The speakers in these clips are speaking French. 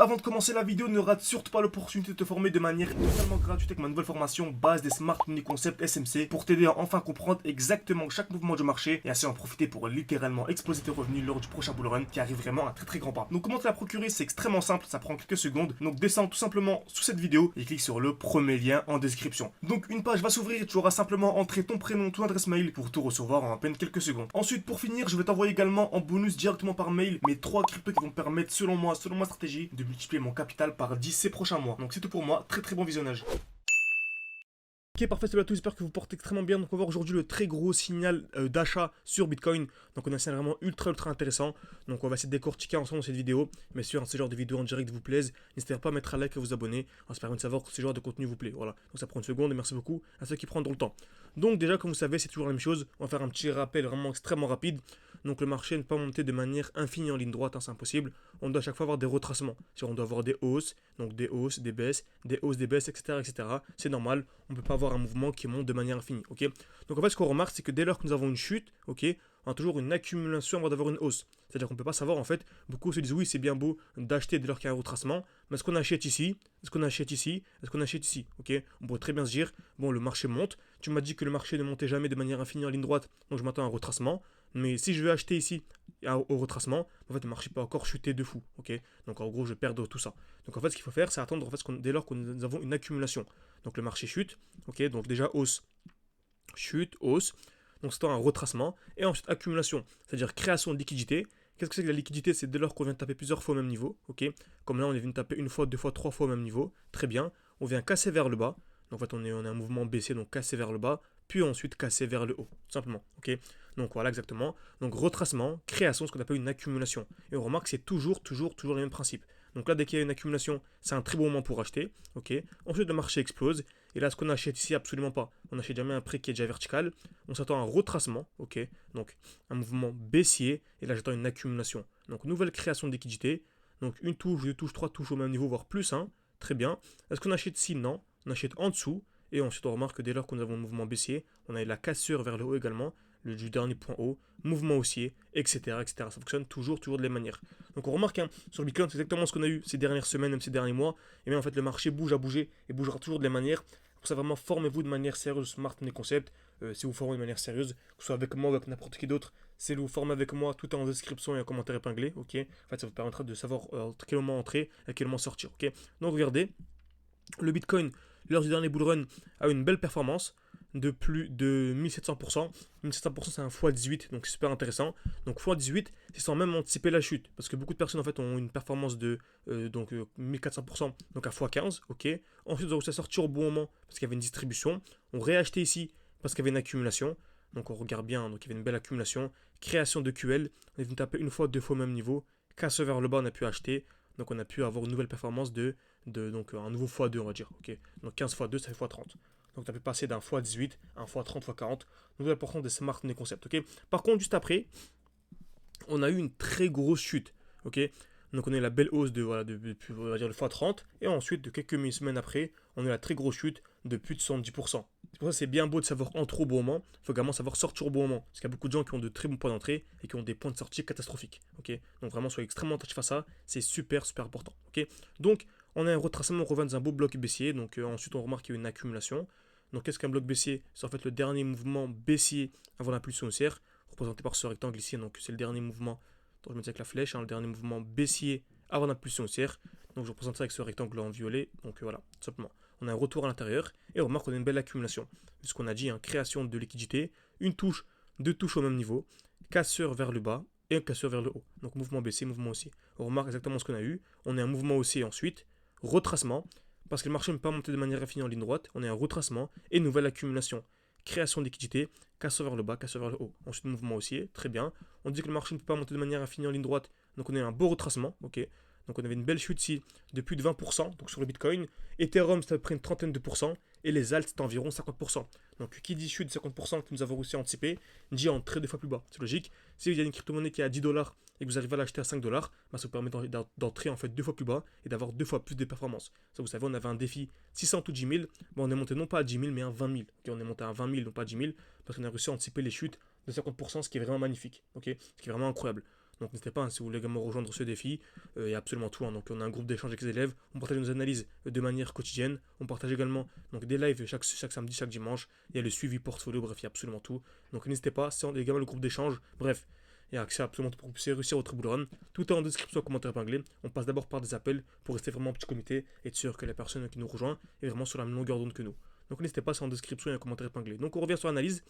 avant de commencer la vidéo, ne rate surtout pas l'opportunité de te former de manière totalement gratuite avec ma nouvelle formation base des Smart Money Concept SMC pour t'aider à enfin comprendre exactement chaque mouvement du marché et ainsi en profiter pour littéralement exploser tes revenus lors du prochain bull run qui arrive vraiment à très grand pas. Donc comment te la procurer, c'est extrêmement simple, ça prend quelques secondes. Donc descends tout simplement sous cette vidéo et clique sur le premier lien en description. Donc une page va s'ouvrir et tu auras simplement entré ton prénom, ton adresse mail pour tout recevoir en à peine quelques secondes. Ensuite, pour finir, je vais t'envoyer également en bonus directement par mail mes 3 cryptos qui vont me permettre selon moi, selon ma stratégie, de multiplier mon capital par 10 ces prochains mois. Donc c'est tout pour moi, très bon visionnage. Ok, parfait, salut à tous, j'espère que vous portez extrêmement bien. Donc on va voir aujourd'hui le très gros signal d'achat sur Bitcoin. Donc on a un signal vraiment ultra intéressant. Donc on va essayer de décortiquer ensemble dans cette vidéo. Bien sûr, ce genre de vidéo en direct vous plaise, n'hésitez pas à mettre un like et à vous abonner. Ça permet de savoir que ce genre de contenu vous plaît. Voilà, donc ça prend une seconde et merci beaucoup à ceux qui prennent le temps. Donc déjà, comme vous savez, c'est toujours la même chose. On va faire un petit rappel vraiment extrêmement rapide. Donc le marché ne peut pas monter de manière infinie en ligne droite, hein, c'est impossible. On doit à chaque fois avoir des retracements. On doit avoir des hausses, donc des hausses, des baisses, des hausses, des baisses, etc. C'est normal, on ne peut pas avoir un mouvement qui monte de manière infinie. Ok, donc en fait, ce qu'on remarque, c'est que dès lors que nous avons une chute, ok, on a toujours une accumulation avant d'avoir une hausse. C'est-à-dire qu'on ne peut pas savoir, en fait, beaucoup se disent oui, c'est bien beau d'acheter dès lors qu'il y a un retracement, mais est-ce qu'on achète ici? Est-ce qu'on achète ici? Est-ce qu'on achète ici? Ok, on pourrait très bien se dire, bon, le marché monte, tu m'as dit que le marché ne montait jamais de manière infinie en ligne droite, donc je m'attends à un retracement. Mais si je veux acheter ici au retracement, en fait le marché peut encore chuter de fou, ok. Donc en gros je perds tout ça. Donc en fait ce qu'il faut faire c'est attendre en fait, dès lors que nous avons une accumulation. Donc le marché chute, ok, donc déjà hausse, chute, hausse, donc c'est un retracement, et ensuite accumulation, c'est-à-dire création de liquidité. Qu'est-ce que c'est que la liquidité? C'est dès lors qu'on vient de taper plusieurs fois au même niveau, ok. Comme là on est venu taper une fois, deux fois, trois fois au même niveau, très bien, on vient casser vers le bas. Donc en fait on a un mouvement baissier, donc casser vers le bas, puis ensuite casser vers le haut, tout simplement, ok. Donc voilà exactement. Donc retracement, création, ce qu'on appelle une accumulation. Et on remarque que c'est toujours les mêmes principes. Donc là, dès qu'il y a une accumulation, c'est un très bon moment pour acheter. Ok. Ensuite, le marché explose. Et là, ce qu'on achète ici, absolument pas. On n'achète jamais un prix qui est déjà vertical. On s'attend à un retracement. Ok. Donc un mouvement baissier. Et là, j'attends une accumulation. Donc nouvelle création de liquidité. Donc une touche, deux touches, trois touches au même niveau, voire plus. Hein. Très bien. Est-ce qu'on achète ici? Non. On achète en dessous. Et ensuite, on remarque que dès lors qu'on a un mouvement baissier, on a la cassure vers le haut également. Du dernier point haut, mouvement haussier, etc. Ça fonctionne toujours de la même manière. Donc on remarque, hein, sur le Bitcoin, c'est exactement ce qu'on a eu ces dernières semaines, même ces derniers mois. Et bien en fait, le marché bouge à bouger et bougera toujours de la même manière. Pour ça, vraiment, formez-vous de manière sérieuse Smart Money Concept. Si vous formez de manière sérieuse, que ce soit avec moi ou avec n'importe qui d'autre, si vous formez avec moi, tout est en description et en commentaire épinglé. Ok, en fait, ça vous permettra de savoir à quel moment entrer et à quel moment sortir. Ok, donc regardez, le Bitcoin, lors du dernier bull run, a eu une belle performance de plus de 1700%. 1700% c'est un x18, donc c'est super intéressant. Donc x18, c'est sans même anticiper la chute. Parce que beaucoup de personnes en fait ont une performance de 1400%, donc à x15, ok. Ensuite, ils ont réussi à sortir au bon moment parce qu'il y avait une distribution. On réachetait ici parce qu'il y avait une accumulation. Donc on regarde bien, donc il y avait une belle accumulation. Création de QL, on est venu taper une fois, deux fois au même niveau. Casse vers le bas, on a pu acheter. Donc on a pu avoir une nouvelle performance donc un nouveau x2 on va dire. Ok. Donc 15 x2 ça fait x30. Donc tu as pu passer d'un x18 à un x30, x40. Donc l'important des Smart Money Concept. Ok. Par contre juste après, on a eu une très grosse chute. Ok. Donc on a eu la belle hausse de on va dire le x30. Et ensuite de quelques semaines après, on a eu la très grosse chute de plus de 70%. C'est pour ça que c'est bien beau de savoir entrer au bon moment. Il faut également savoir sortir au bon moment. Parce qu'il y a beaucoup de gens qui ont de très bons points d'entrée et qui ont des points de sortie catastrophiques. Ok. Donc vraiment soyez extrêmement attentifs à ça. C'est super important. Ok. Donc on a un retracement, on revient dans un beau bloc baissier. Donc ensuite on remarque qu'il y a une accumulation. Donc qu'est-ce qu'un bloc baissier? C'est en fait le dernier mouvement baissier avant l'impulsion haussière, représenté par ce rectangle ici. Donc c'est le dernier mouvement, donc je mets ça avec la flèche, hein, le dernier mouvement baissier avant l'impulsion haussière. Donc je représente ça avec ce rectangle en violet. Donc voilà, tout simplement. On a un retour à l'intérieur et on remarque qu'on a une belle accumulation. C'est ce qu'on a dit, hein, création de liquidité, une touche, deux touches au même niveau, casseur vers le bas et un casseur vers le haut. Donc mouvement baissier, mouvement haussier. On remarque exactement ce qu'on a eu. On a un mouvement haussier ensuite, retracement, parce que le marché ne peut pas monter de manière infinie en ligne droite, on a un retracement et nouvelle accumulation. Création de liquidité, casseur vers le bas, casseur vers le haut. Ensuite, mouvement haussier, très bien. On dit que le marché ne peut pas monter de manière infinie en ligne droite, donc on a un beau retracement, ok. Donc on avait une belle chute ici de plus de 20% donc sur le Bitcoin. Ethereum, c'est à peu près une trentaine de pourcents. Et les alts, c'est environ 50%. Donc qui dit chute de 50% que nous avons réussi à anticiper, dit entrer deux fois plus bas. C'est logique. Si il y a une crypto-monnaie qui est à 10 dollars et que vous arrivez à l'acheter à 5 dollars, bah, ça vous permet d'entrer en fait deux fois plus bas et d'avoir deux fois plus de performances. Ça, vous savez, on avait un défi 600 ou 10 000. Bah, on est monté non pas à 10 000, mais à 20 000. Okay, on est monté à 20 000, non pas à 10 000, parce qu'on a réussi à anticiper les chutes de 50%, ce qui est vraiment magnifique. Okay, ce qui est vraiment incroyable. Donc n'hésitez pas, hein, si vous voulez également rejoindre ce défi, il y a absolument tout, hein. Donc on a un groupe d'échange avec les élèves, on partage nos analyses de manière quotidienne, on partage également donc, des lives chaque samedi, chaque dimanche, il y a le suivi portfolio, bref, il y a absolument tout. Donc n'hésitez pas, c'est également le groupe d'échange, bref, il y a accès à absolument tout pour que vous puissiez réussir votre bull run. Tout est en description, en commentaire épinglé. On passe d'abord par des appels pour rester vraiment en petit comité et être sûr que la personne qui nous rejoint est vraiment sur la même longueur d'onde que nous. Donc n'hésitez pas, c'est en description et en commentaire épinglé. Donc on revient sur l'analyse.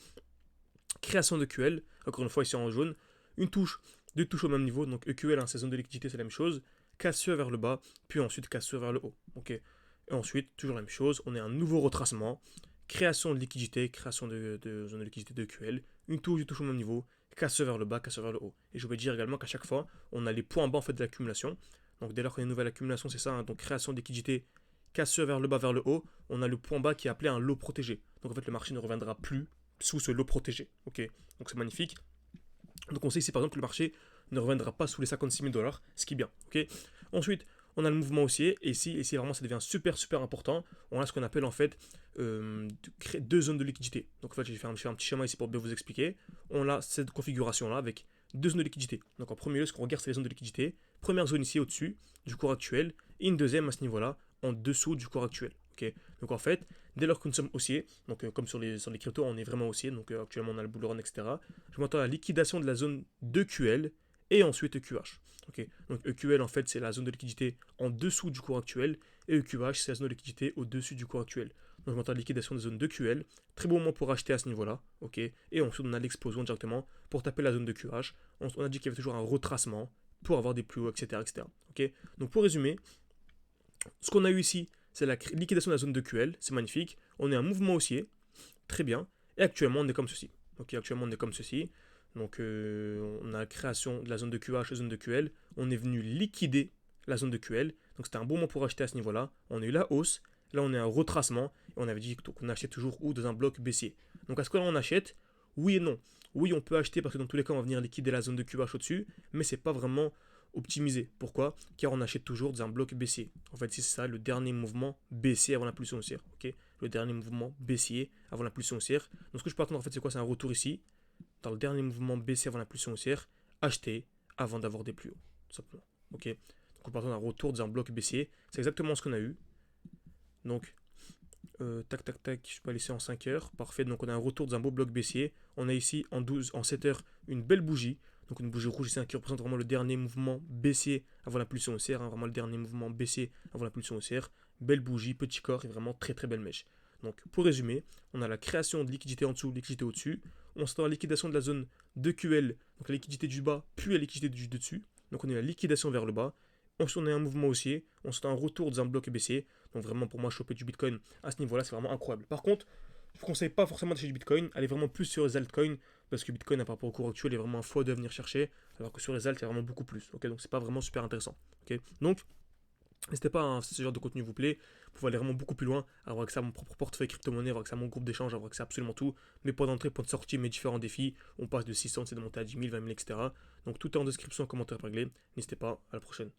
Création de QL, encore une fois ici en jaune. Une touche, deux touches au même niveau. Donc EQL, hein, c'est zone de liquidité, c'est la même chose. Cassure vers le bas, puis ensuite cassure vers le haut. Ok. Et ensuite, toujours la même chose, on a un nouveau retracement. Création de liquidité, création de zone de liquidité de QL. Une touche, deux touches au même niveau. Cassure vers le bas, cassure vers le haut. Et je vais dire également qu'à chaque fois, on a les points bas en fait de l'accumulation. Donc dès lors qu'on a une nouvelle accumulation, c'est ça, hein, donc création de liquidité, cassure vers le bas, vers le haut, on a le point bas qui est appelé un lot protégé. Donc en fait, le marché ne reviendra plus sous ce lot protégé. Ok, donc c'est magnifique. Donc on sait ici par exemple que le marché ne reviendra pas sous les 56 000 $, ce qui est bien. Ok. Ensuite, on a le mouvement haussier, et ici vraiment ça devient super important. On a ce qu'on appelle en fait deux zones de liquidité. Donc en fait, j'ai fait un petit schéma ici pour bien vous expliquer. On a cette configuration là avec deux zones de liquidité. Donc en premier lieu, ce qu'on regarde, c'est les zones de liquidité. Première zone ici au-dessus du cours actuel, et une deuxième à ce niveau-là, en dessous du cours actuel. Okay. Donc en fait, dès lors que nous sommes haussiers, donc comme sur les cryptos, on est vraiment haussier, donc actuellement on a le bull run, etc. Je m'attends à la liquidation de la zone de QL et ensuite EQH. Okay. Donc EQL en fait c'est la zone de liquidité en dessous du cours actuel et EQH c'est la zone de liquidité au-dessus du cours actuel. Donc je m'attends à la liquidation des zones de QL, très bon moment pour acheter à ce niveau-là, ok. Et ensuite on a l'explosion directement pour taper la zone de QH. On a dit qu'il y avait toujours un retracement pour avoir des plus hauts, etc. Okay. Donc pour résumer, ce qu'on a eu ici, c'est la liquidation de la zone de QL, c'est magnifique. On est un mouvement haussier, très bien. Et actuellement, on est comme ceci. Ok, actuellement, on est comme ceci. Donc, on a la création de la zone de QH, la zone de QL. On est venu liquider la zone de QL. Donc, c'était un bon moment pour acheter à ce niveau-là. On a eu la hausse. Là, on a un retracement. Et on avait dit qu'on achetait toujours où dans un bloc baissier. Donc, à ce moment-là, on achète. Oui et non. Oui, on peut acheter parce que dans tous les cas, on va venir liquider la zone de QH au-dessus. Mais c'est pas vraiment optimisé. Pourquoi? Car on achète toujours dans un bloc baissier. En fait, c'est ça, le dernier mouvement baissier avant l'impulsion haussière. Okay, le dernier mouvement baissier avant l'impulsion haussière. Donc ce que je peux attendre, en fait, c'est quoi? C'est un retour ici, dans le dernier mouvement baissier avant l'impulsion haussière, acheter avant d'avoir des plus hauts, tout simplement. Ok, donc on peut attendre un retour dans un bloc baissier. C'est exactement ce qu'on a eu. Donc, tac, je peux laisser en 5 heures. Parfait, donc on a un retour dans un beau bloc baissier. On a ici en 7 heures une belle bougie. Donc une bougie rouge ici qui représente vraiment le dernier mouvement baissier avant l'impulsion haussière, hein, vraiment le dernier mouvement baissier avant l'impulsion haussière. Belle bougie, petit corps et vraiment très belle mèche. Donc pour résumer, on a la création de liquidité en dessous, liquidité au-dessus. On s'attend à la liquidation de la zone de QL, donc la liquidité du bas, puis la liquidité du dessus. Donc on a la liquidation vers le bas. Ensuite on a un mouvement haussier, on s'attend à un retour dans un bloc baissier. Donc vraiment pour moi choper du Bitcoin à ce niveau-là, c'est vraiment incroyable. Par contre, je ne vous conseille pas forcément d'acheter du Bitcoin, allez vraiment plus sur les altcoins, parce que Bitcoin par rapport au cours actuel est vraiment un fois de venir chercher, alors que sur les alt, il y a vraiment beaucoup plus. Okay, donc c'est pas vraiment super intéressant. Okay, donc n'hésitez pas, hein, si ce genre de contenu vous plaît, vous pouvez aller vraiment beaucoup plus loin, avoir accès à mon propre portefeuille crypto-monnaie, avoir accès à mon groupe d'échange, avoir accès à absolument tout, mes points d'entrée, points de sortie, mes différents défis, on passe de 600, c'est de monter à 10 000, 20 000, etc. Donc tout est en description, en commentaire épinglé, n'hésitez pas, à la prochaine.